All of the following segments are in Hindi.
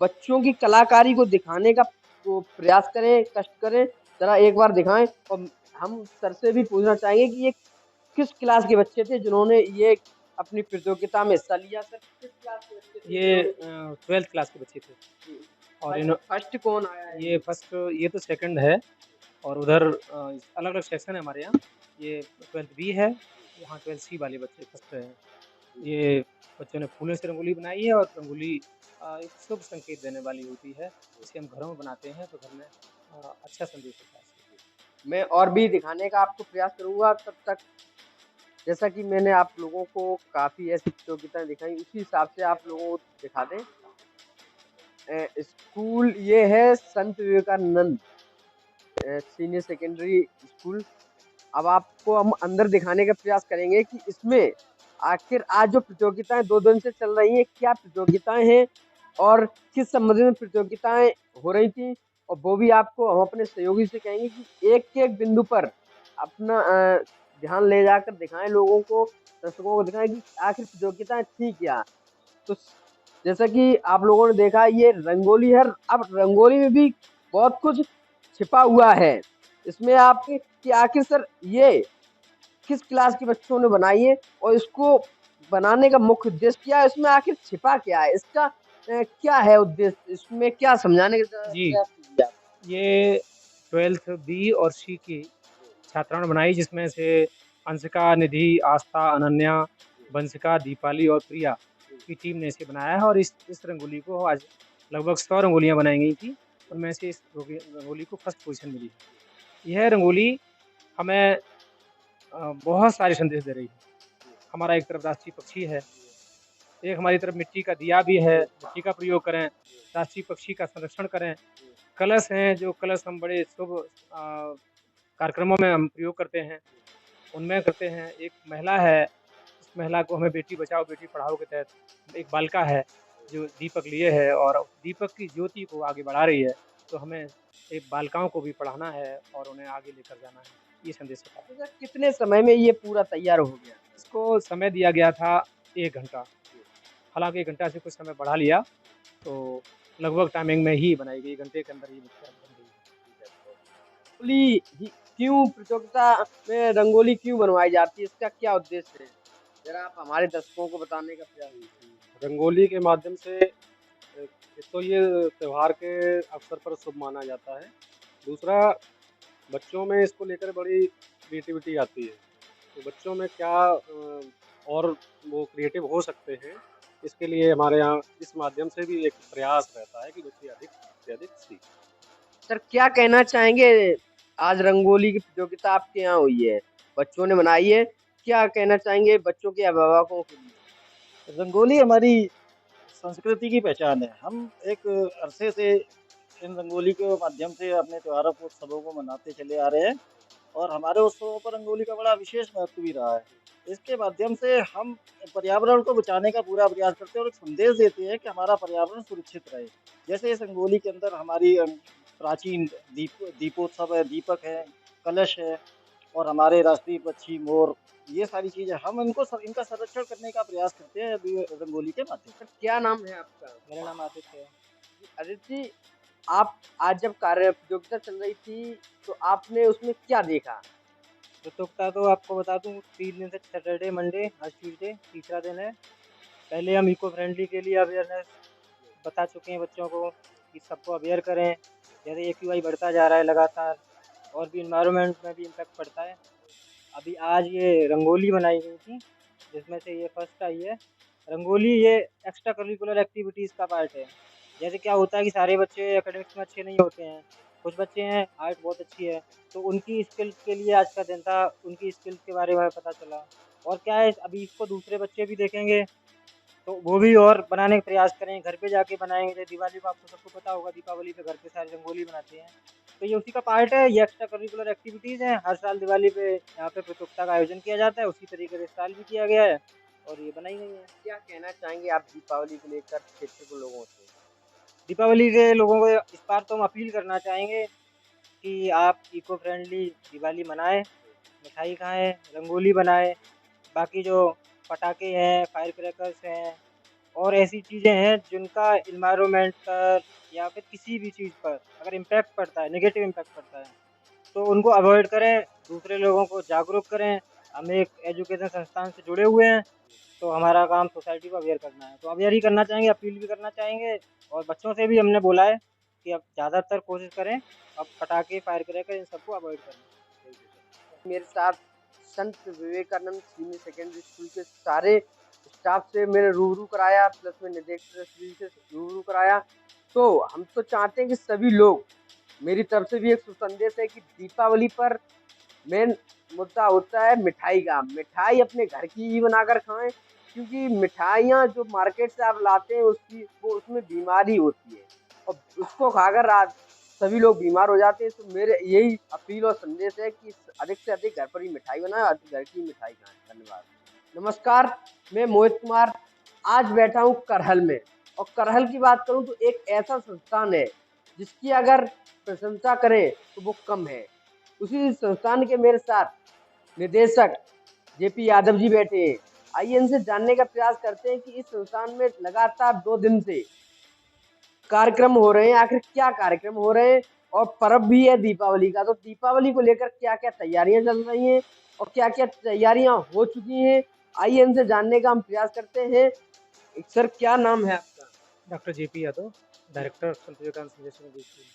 बच्चों की कलाकारी को दिखाने का वो प्रयास करें, कष्ट करें, ज़रा एक बार दिखाएँ और हम सर से भी पूछना चाहेंगे कि ये किस क्लास के बच्चे थे जिन्होंने ये अपनी प्रतियोगिता में हिस्सा लिया सर? किस क्लास के बच्चे थे ये जिन्होंने 12th क्लास के बच्चे थे। जी, और फर्स्ट इन्हों फर्स्ट कौन आया है ये इनमें? फर्स्ट, ये तो सेकंड है। और उधर अलग-अलग सेक्शन है हमारे यहाँ। ये 12th बी है, वहाँ 12th सी वाले बच्चे फर्स्ट रहे हैं। जी, ये बच्चों ने फूलों से रंगोली बनाई है, और रंगोली एक शुभ संकेत देने वाली होती है। इसे हम घरों में बनाते हैं तो घर में अच्छा संदेश होता है इससे। मैं और भी दिखाने का आपको प्रयास करूँगा तब तक जैसा कि मैंने आप लोगों को काफ़ी ऐसी प्रतियोगिताएँ दिखाई, उसी हिसाब से आप लोगों को दिखा दें। स्कूल ये है संत विवेकानंद सीनियर सेकेंडरी स्कूल। अब आपको हम अंदर दिखाने का प्रयास करेंगे कि इसमें आखिर आज जो प्रतियोगिताएँ 2 दिन से चल रही हैं, क्या प्रतियोगिताएँ हैं और किस संबंध में प्रतियोगिताएँ हो रही थी? और वो भी आपको हम अपने सहयोगी से कहेंगे कि एक-एक बिंदु पर अपना ध्यान ले जाकर दिखाएँ लोगों को, दर्शकों को दिखाएँ कि आखिर प्रतियोगिताएँ थी क्या? तो जैसा कि आप लोगों ने देखा ये रंगोली है, अब रंगोली में भी बहुत कुछ छिपा हुआ है। इसमें आपके कि आखिर सर ये किस क्लास के बच्चों ने बनाई है और इसको बनाने का मुख्य उद्देश्य क्या है? इसमें आखिर छिपा क्या है? इसका क्या है उद्देश्य? इसमें क्या समझाने का जी, प्रयास कीजिए आप? ये 12th बी और सी की छात्राओं ने बनाई, जिसमें से अंशिका, निधि, आस्था, अनन्या, वंशिका, दीपाली और प्रिया की टीम ने इसे बनाया है। और इस रंगोली को आज लगभग 100 रंगोलियाँ बनाई गई थी, उनमें से इस रंगोली को फर्स्ट पोजीशन मिली है। यह रंगोली हमें बहुत सारे संदेश दे रही है। हमारा एक तरफ राष्ट्रीय पक्षी है, एक हमारी तरफ मिट्टी का दिया भी है, मिट्टी का प्रयोग करें, राष्ट्रीय पक्षी का संरक्षण करें। कलश हैं, जो कलश हम बड़े शुभ कार्यक्रमों में हम प्रयोग करते हैं, उनमें करते हैं। एक महिला है, इस महिला को हमें बेटी बचाओ बेटी पढ़ाओ के तहत एक बालिका है, जो दीपक लिए है और दीपक की ज्योति को आगे बढ़ा रही है। तो हमें एक बालिकाओं को भी पढ़ाना है और उन्हें आगे लेकर जाना है, ये संदेश होता है। तो सर कितने समय में ये पूरा तैयार हो गया? इसको समय दिया गया था 1 घंटा, हालाँकि 1 घंटा से कुछ समय बढ़ा लिया, तो लगभग टाइमिंग में ही बनाई गई, घंटे के अंदर ही बन गई। रंगोली ही क्यों प्रतियोगिता में रंगोली क्यों बनवाई जाती है? इसका क्या उद्देश्य है? ज़रा आप हमारे दर्शकों को बताने का प्रयास रंगोली के माध्यम से एक तो ये त्योहार के अवसर पर शुभ माना जाता है। दूसरा, बच्चों में इसको लेकर बड़ी क्रिएटिविटी आती है। तो बच्चों में क्या और वो क्रिएटिव हो सकते हैं, इसके लिए हमारे यहाँ इस माध्यम से भी एक प्रयास रहता है कि बच्चे अधिक से अधिक सीखें। सर क्या कहना चाहेंगे? आज रंगोली की प्रतियोगिता आपके यहाँ हुई है, बच्चों ने बनाई है, क्या कहना चाहेंगे बच्चों के अभिभावकों के लिए? रंगोली हमारी संस्कृति की पहचान है। हम एक अरसे से इन रंगोली के माध्यम से अपने त्योहारों को उत्सवों को मनाते चले आ रहे हैं, और हमारे उत्सवों पर रंगोली का बड़ा विशेष महत्व भी रहा है। इसके माध्यम से हम पर्यावरण को बचाने का पूरा प्रयास करते हैं और एक संदेश देते हैं कि हमारा पर्यावरण सुरक्षित रहे। जैसे इस रंगोली के अंदर हमारी प्राचीन दीपोत्सव है, दीपक है, कलश है, और हमारे राष्ट्रीय पक्षी मोर, ये सारी चीज़ें हम इनका संरक्षण करने का प्रयास करते हैं अभी रंगोली के माध्यम सर से। क्या नाम है आपका? मेरा नाम आदित्य है। जी, अदिति जी, आप आज जब कार्य प्रतियोगिता चल रही थी, तो आपने उसमें क्या देखा? प्रतियोगिता तो आपको बता दूँ 3 दिन से, सैटरडे, मंडे, आज ट्यूसडे, तीसरा दिन है। पहले हम इको फ्रेंडली के लिए अवेयरनेस बता चुके हैं बच्चों को कि सबको अवेयर करें। जैसे एक्यूआई बढ़ता जा रहा है लगातार, और भी एनवायरनमेंट में भी इम्पैक्ट पड़ता है। अभी आज ये रंगोली बनाई गई थी, जिसमें से ये फर्स्ट आई है। रंगोली ये एक्स्ट्रा करिकुलर एक्टिविटीज़ का पार्ट है। जैसे क्या होता है कि सारे बच्चे एकेडमिक्स में अच्छे नहीं होते हैं, कुछ बच्चे हैं आर्ट बहुत अच्छी है, तो उनकी स्किल्स के लिए आज का दिन था, उनकी स्किल्स के बारे में पता चला। और क्या है, अभी इसको दूसरे बच्चे भी देखेंगे तो वो भी और बनाने का प्रयास करें, घर पे जाके बनाएँगे। जैसे दिवाली पे आपको सबको पता होगा, दीपावली पे घर पे सारे रंगोली बनाते हैं। तो ये उसी का पार्ट है, ये एक्स्ट्रा करिकुलर एक्टिविटीज़ हैं। हर साल दिवाली पे यहाँ पे प्रतियोगिता का आयोजन किया जाता है, उसी तरीके से इस साल भी किया गया है और ये बनाई गई है। क्या कहना चाहेंगे आप दीपावली को लेकर क्षेत्र के लोगों से? दीपावली के लोगों को इस बार तो हम अपील करना चाहेंगे कि आप इको फ्रेंडली दिवाली मनाएँ, मिठाई खाएँ, रंगोली बनाएँ। बाकी जो पटाखे हैं, फायर क्रैकर्स हैं, और ऐसी चीज़ें हैं जिनका एनवायरनमेंट पर या फिर किसी भी चीज़ पर अगर इम्पैक्ट पड़ता है, नेगेटिव इम्पैक्ट पड़ता है, तो उनको अवॉइड करें, दूसरे लोगों को जागरूक करें। हम एक एजुकेशन संस्थान से जुड़े हुए हैं, तो हमारा काम सोसाइटी को अवेयर करना है। तो अवेयर ही करना चाहेंगे, अपील भी करना चाहेंगे और बच्चों से भी हमने बोला है कि अब ज़्यादातर कोशिश करें, अब पटाखे, फायर क्रैकर इन सबको अवॉइड करें। मेरे साथ संत विवेकानंद सीनियर सेकेंडरी स्कूल के सारे स्टाफ से मैंने रूबरू कराया, प्लस में निदेशक श्री से रूबरू कराया। तो हम तो चाहते हैं कि सभी लोग, मेरी तरफ से भी एक सुसंदेश है कि दीपावली पर मेन मुद्दा होता है मिठाई का। मिठाई अपने घर की ही बनाकर खाएं, क्योंकि मिठाइयाँ जो मार्केट से आप लाते हैं उसकी वो उसमें बीमारी होती है और उसको खाकर आज सभी लोग बीमार हो जाते हैं। तो मेरे यही अपील और संदेश है कि अधिक से अधिक घर पर ही मिठाई बनाएं, अधिक घर की मिठाई खाएं। धन्यवाद। नमस्कार, मैं मोहित कुमार आज बैठा हूँ करहल में। और करहल की बात करूँ तो एक ऐसा संस्थान है जिसकी अगर प्रशंसा करें तो वो कम है। उसी संस्थान के मेरे साथ निदेशक जेपी यादव जी बैठे हैं। आइए इनसे जानने का प्रयास करते हैं कि इस संस्थान में लगातार 2 दिन से कार्यक्रम हो रहे हैं, आखिर क्या कार्यक्रम हो रहे हैं। और पर्व भी है दीपावली का, तो दीपावली को लेकर क्या क्या तैयारियां चल रही हैं और क्या क्या तैयारियां हो चुकी हैं, आइए इनसे जानने का हम प्रयास करते हैं। सर, क्या नाम है आपका? Doctor JP Yadav, director Sant Vivekananda senior secondary school.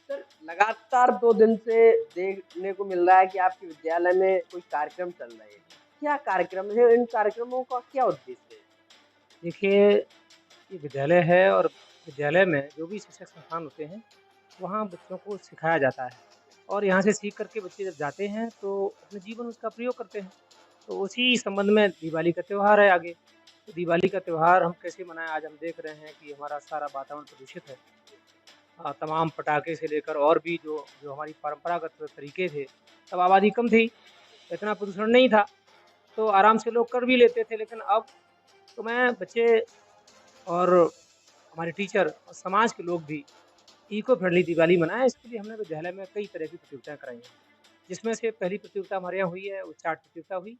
Sir, लगातार 2 दिन से देखने को मिल रहा है कि आपके विद्यालय में कोई कार्यक्रम चल रहे हैं। क्या कार्यक्रम है? इन कार्यक्रमों का क्या उद्देश्य है? देखिए, ये विद्यालय है और विद्यालय में जो भी शिक्षक संस्थान होते हैं, वहाँ बच्चों को सिखाया जाता है और यहाँ से सीख कर के बच्चे जब जाते हैं, तो अपने जीवन में उसका प्रयोग करते हैं। तो उसी संबंध में दिवाली का त्योहार है आगे। तो दिवाली का त्योहार हम कैसे मनाएँ, आज हम देख रहे हैं कि हमारा सारा वातावरण प्रदूषित है। तमाम पटाखे से लेकर और भी जो जो हमारी परंपरागत तरीके थे, तब आबादी कम थी, इतना प्रदूषण नहीं था, तो आराम से लोग कर भी लेते थे। लेकिन अब तो मैं बच्चे और हमारे टीचर और समाज के लोग भी इको फ्रेंडली दिवाली मनाएँ, इसके लिए हमने विद्यालय में कई तरह की प्रतियोगिताएँ कराई हैं। जिसमें से पहली प्रतियोगिता हमारे यहाँ हुई है, वो चार्ट प्रतियोगिता हुई।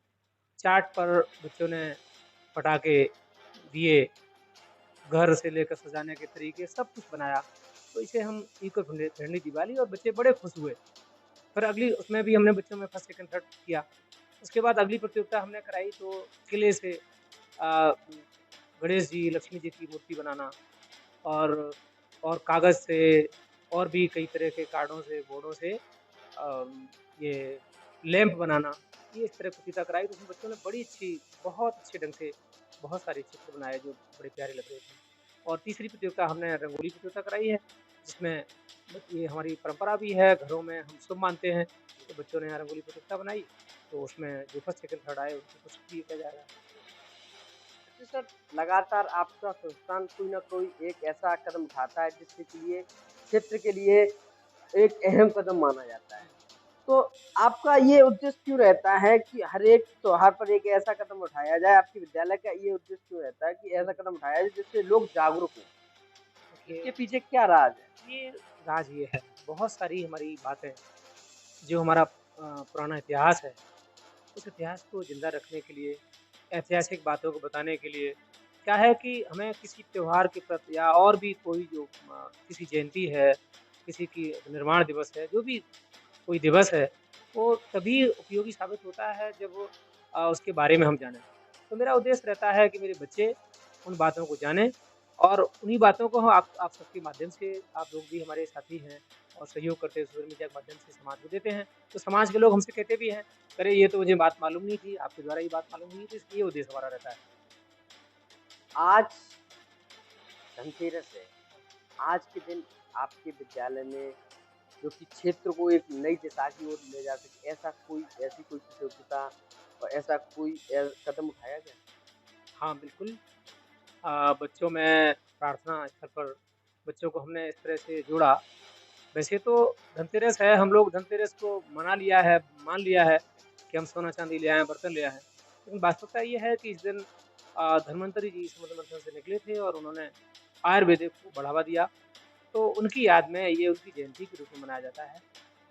चार्ट पर बच्चों ने पटाखे, दिए, घर से लेकर सजाने के तरीके सब कुछ बनाया। तो इसे हम इको फ्रेंडली दिवाली और बच्चे बड़े खुश हुए। फिर अगली उसमें भी हमने बच्चों में फर्स्ट, सेकंड, थर्ड किया। उसके बाद अगली प्रतियोगिता हमने कराई तो किले से अ, गणेश जी, लक्ष्मी जी की मूर्ति बनाना और कागज़ से और भी कई तरह के कार्डों से, बोर्डों से ये लैंप बनाना, ये इस तरह प्रतियोगिता कराई। तो उसमें बच्चों ने बड़ी अच्छी, बहुत अच्छे ढंग से बहुत सारे चित्र बनाए जो बड़े प्यारे लग रहे थे। और तीसरी प्रतियोगिता हमने रंगोली प्रतियोगिता कराई है, जिसमें ये हमारी परंपरा भी है, घरों में हम शुभ मानते हैं, तो बच्चों ने यहाँ रंगोली प्रतियोगिता बनाई, तो उसमें जो फर्स्ट, सेकंड, थर्ड आए उनको पुरस्कृत भी किया जाएगा। अच्छा सर, लगातार आपका संस्थान कोई ना कोई एक ऐसा कदम उठाता है जिसके लिए क्षेत्र के लिए एक अहम कदम माना जाता है। तो आपका ये उद्देश्य क्यों रहता है कि हर एक त्योहार पर एक ऐसा कदम उठाया जाए? आपके विद्यालय का ये उद्देश्य क्यों रहता है कि ऐसा कदम उठाया जाए जिससे लोग जागरूक हों? इसके देखिए, पीछे क्या राज है? ये राज ये है, बहुत सारी हमारी बातें जो हमारा पुराना इतिहास है, उस इतिहास को ज़िंदा रखने के लिए, ऐतिहासिक बातों को बताने के लिए, क्या है कि हमें किसी त्योहार के प्रति या और भी कोई जो किसी जयंती है, किसी की निर्माण दिवस है, जो भी कोई दिवस है, वो तभी उपयोगी साबित होता है जब वो उसके बारे में हम जानें। तो मेरा उद्देश्य रहता है कि मेरे बच्चे उन बातों को जानें और उन्हीं बातों को हम आप सबके माध्यम से, आप लोग भी हमारे साथी हैं और सहयोग करते हैं, सोशल मीडिया के माध्यम से समाज को देते हैं। तो समाज के लोग हमसे कहते भी हैं, "अरे! ये तो मुझे बात मालूम नहीं थी, आपके द्वारा ये बात मालूम हुई।" तो इसलिए उद्देश्य हमारा रहता है। आज धनतेरस है। आज के दिन आपके विद्यालय में जो कि क्षेत्र को एक नई दिशा की ओर ले जा सके, ऐसी कोई प्रतियोगिता और ऐसा कोई कदम उठाया गया? हाँ, बिल्कुल। बच्चों में प्रार्थना स्थल पर बच्चों को हमने इस तरह से जोड़ा। वैसे तो धनतेरस है, हम लोग धनतेरस को मना लिया है, मान लिया है कि हम सोना-चांदी ले आएँ, बर्तन ले आएँ। लेकिन वास्तविकता ये है कि इस दिन धन्वंतरि जी समुद्र मंथन से निकले थे और उन्होंने आयुर्वेदिक को बढ़ावा दिया। तो उनकी याद में ये उनकी जयंती के रूप में मनाया जाता है।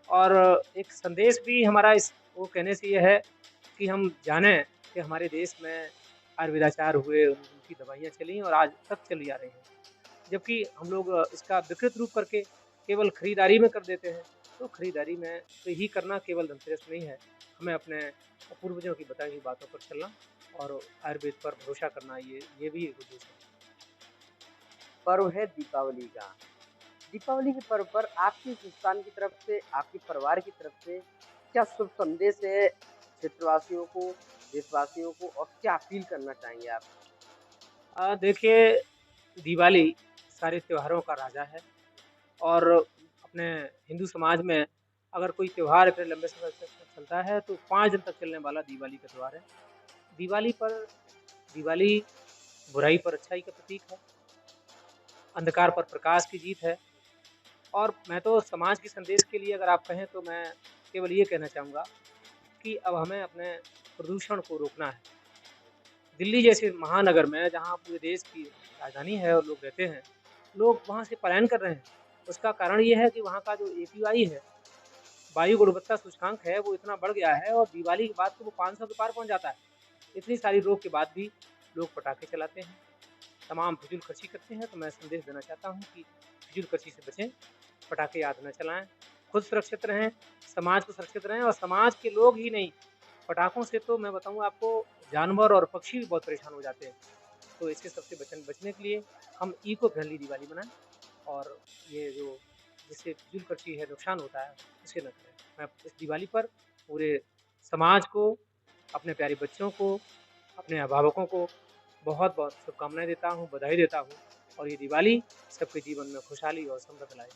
और एक संदेश भी हमारा इस वो कहने से ये है कि हम जानें कि हमारे देश में आयुर्वेदाचार हुए, उनकी दवाइयाँ चली और आज तक चली आ रही हैं। जबकि हम लोग इसका विकृत रूप करके केवल खरीदारी में कर देते हैं। तो खरीदारी में तो ही करना केवल धनतेरस नहीं है, हमें अपने पूर्वजों की बताई हुई बातों पर चलना और आयुर्वेद पर भरोसा करना, ये भी एक उद्देश्य है। पर्व है दीपावली का। दीपावली के पर्व पर आपके संस्थान की तरफ से, आपके परिवार की तरफ से क्या शुभ संदेश है क्षेत्रवासियों को, देशवासियों को, और क्या अपील करना चाहेंगे आप? देखिए, दिवाली सारे त्योहारों का राजा है और अपने हिंदू समाज में अगर कोई त्योहार इतने लंबे समय तक चलता है तो 5 दिन तक चलने वाला दिवाली का त्योहार है। दिवाली पर दिवाली बुराई पर अच्छाई का प्रतीक है, अंधकार पर प्रकाश की जीत है और मैं तो समाज के संदेश के लिए अगर आप कहें तो मैं केवल ये कहना चाहूँगा कि अब हमें अपने प्रदूषण को रोकना है। दिल्ली जैसे महानगर में जहाँ पूरे देश की राजधानी है और लोग रहते हैं, लोग वहाँ से पलायन कर रहे हैं। उसका कारण ये है कि वहाँ का जो एक्यूआई है, वायु गुणवत्ता सूचकांक है, वो इतना बढ़ गया है और दिवाली के बाद तो वो 500 के पार पहुँच जाता है। इतनी सारी रोक के बाद भी लोग पटाखे चलाते हैं, तमाम फिजूलखर्ची करते हैं, तो मैं संदेश देना चाहता हूँ कि फिजूलखर्ची से बचें, पटाखे याद न चलाएँ, खुद सुरक्षित रहें, समाज को सुरक्षित रहें और समाज के लोग ही नहीं, पटाखों से तो मैं बताऊँ आपको जानवर और पक्षी भी बहुत परेशान हो जाते हैं। तो इसके सबसे बचने के लिए हम इको फ्रेंडली दिवाली मनाएँ और ये जो जिससे फिजूलखर्ची है, नुकसान होता है, उसे न करें। मैं इस दिवाली पर पूरे समाज को, अपने प्यारे बच्चों को, अपने अभिभावकों को बहुत-बहुत शुभकामनाएँ देता हूँ, बधाई देता हूँ और ये दिवाली सबके जीवन में खुशहाली और समृद्धि लाए।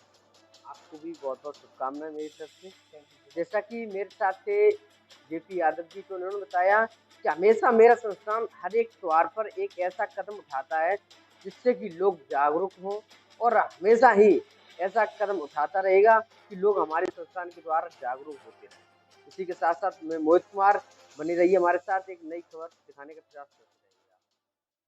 आपको भी बहुत-बहुत शुभकामनाएँ मेरी तरफ से। जैसा कि मेरे साथ थे जेपी यादव जी, तो उन्होंने बताया कि हमेशा मेरा संस्थान हर एक त्योहार पर एक ऐसा कदम उठाता है जिससे कि लोग जागरूक हों, और हमेशा ही ऐसा कदम उठाता रहेगा कि लोग हमारे संस्थान के द्वारा जागरूक होते रहें। इसी के साथ-साथ मैं मोहित कुमार, बने रहिए हमारे साथ, एक नई खबर दिखाने का प्रयास करते हैं।